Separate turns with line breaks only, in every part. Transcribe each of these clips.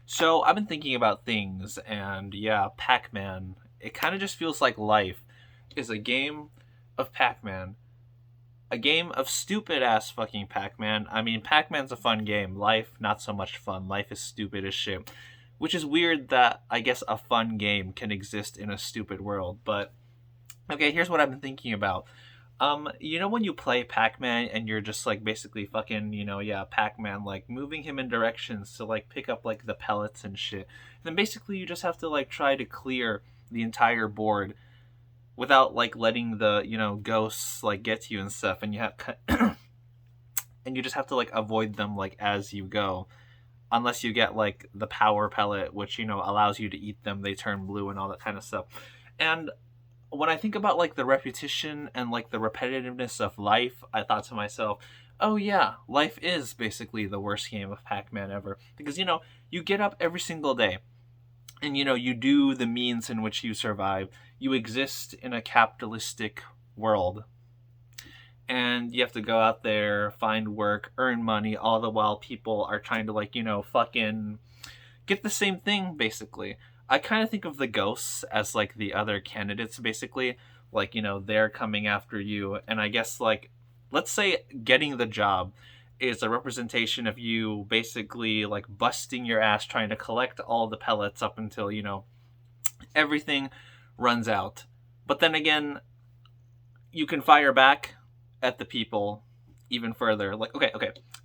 So I've been thinking about things, and yeah, Pac-Man. It kind of just feels like life is a game of Pac-Man, a game of stupid ass fucking Pac-Man. I mean, Pac-Man's a fun game. Life, not so much fun. Life is stupid as shit. Which is weird that I guess a fun game can exist in a stupid world. But okay, here's what I've been thinking about. When you play Pac-Man and you're just like basically fucking, yeah, Pac-Man, like moving him in directions to like pick up like the pellets and shit. Then basically you just have to like try to clear the entire board without like letting the, ghosts like get to you and stuff, and you have and you just have to like avoid them like as you go. Unless you get like the power pellet, which, allows you to eat them, they turn blue and all that kind of stuff. And when I think about like the repetition and like the repetitiveness of life, I thought to myself, oh yeah, life is basically the worst game of Pac-Man ever. Because, you get up every single day and, you do the means in which you survive. You exist in a capitalistic world. And you have to go out there, find work, earn money, all the while people are trying to like, fucking get the same thing basically. I kind of think of the ghosts as like the other candidates basically. Like, they're coming after you, and I guess like let's say getting the job is a representation of you basically like busting your ass trying to collect all the pellets up until, everything runs out. But then again, you can fire back at the people even further. Like, okay,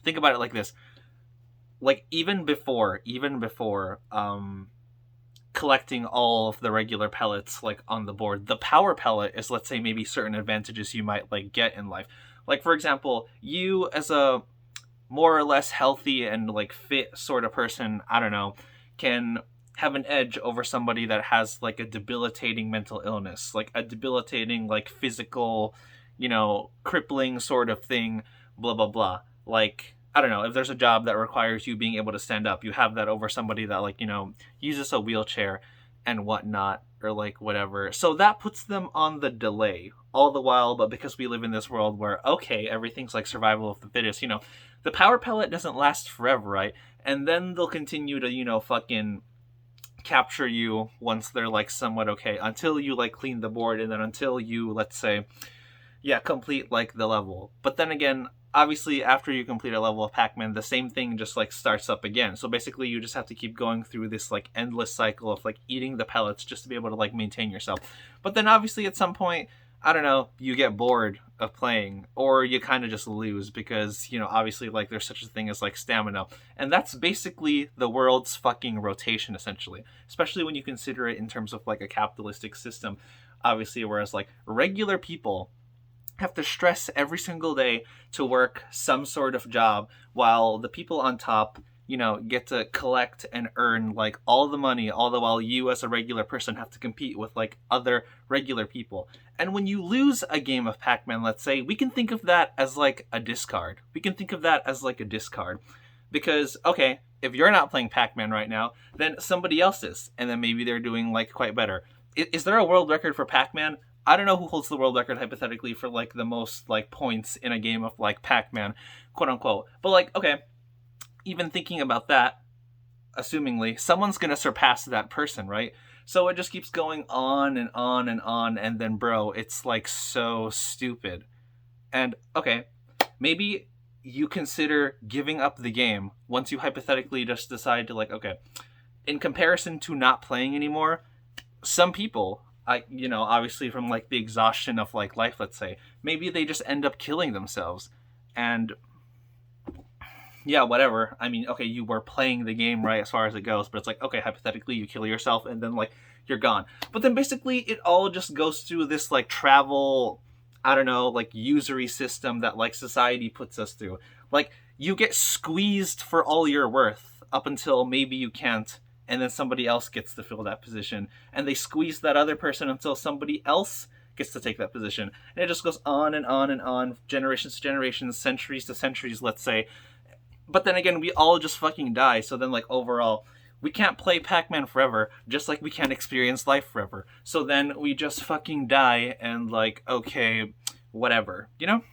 think about it like this. Like even before collecting all of the regular pellets like on the board, the power pellet is, let's say, maybe certain advantages you might like get in life. Like, for example, you as a more or less healthy and like fit sort of person, I don't know, can have an edge over somebody that has like a debilitating mental illness, like a debilitating like physical, crippling sort of thing, blah blah blah. Like, I don't know, if there's a job that requires you being able to stand up, you have that over somebody that like, uses a wheelchair and whatnot, or like whatever. So that puts them on the delay all the while. But because we live in this world where, okay, everything's like survival of the fittest, the power pellet doesn't last forever, right? And then they'll continue to, fucking capture you once they're like somewhat okay, until you like clean the board, and then until you, let's say, yeah, complete like the level. But then again, obviously after you complete a level of Pac-Man, the same thing just like starts up again. So basically you just have to keep going through this like endless cycle of like eating the pellets just to be able to like maintain yourself. But then obviously at some point, I don't know, you get bored of playing, or you kind of just lose because, obviously like there's such a thing as like stamina. And that's basically the world's fucking rotation essentially, especially when you consider it in terms of like a capitalistic system. Obviously, whereas like regular people have to stress every single day to work some sort of job, while the people on top, get to collect and earn like all the money, all the while you as a regular person have to compete with like other regular people. And when you lose a game of Pac-Man, let's say, we can think of that as like a discard. We can think of that as like a discard. Because, okay, if you're not playing Pac-Man right now, then somebody else is. And then maybe they're doing like quite better. Is there a world record for Pac-Man? I don't know who holds the world record hypothetically for like the most like points in a game of like Pac-Man, quote unquote. But like, okay, even thinking about that, assumingly, someone's gonna surpass that person, right? So it just keeps going on and on and on, and then bro, it's like so stupid. And okay, maybe you consider giving up the game once you hypothetically just decide to like, okay, in comparison to not playing anymore, some people, obviously from like the exhaustion of like life, let's say, maybe they just end up killing themselves. And yeah, whatever. I mean, okay, you were playing the game right as far as it goes, but it's like, okay, hypothetically you kill yourself and then like you're gone. But then basically it all just goes through this like travel, I don't know, like usury system that like society puts us through. Like, you get squeezed for all your worth up until maybe you can't, and then somebody else gets to fill that position, and they squeeze that other person until somebody else gets to take that position, and it just goes on and on and on, generations to generations, centuries to centuries, let's say. But then again, we all just fucking die, so then like overall, we can't play Pac-Man forever, just like we can't experience life forever. So then we just fucking die, and like, okay, whatever, you know?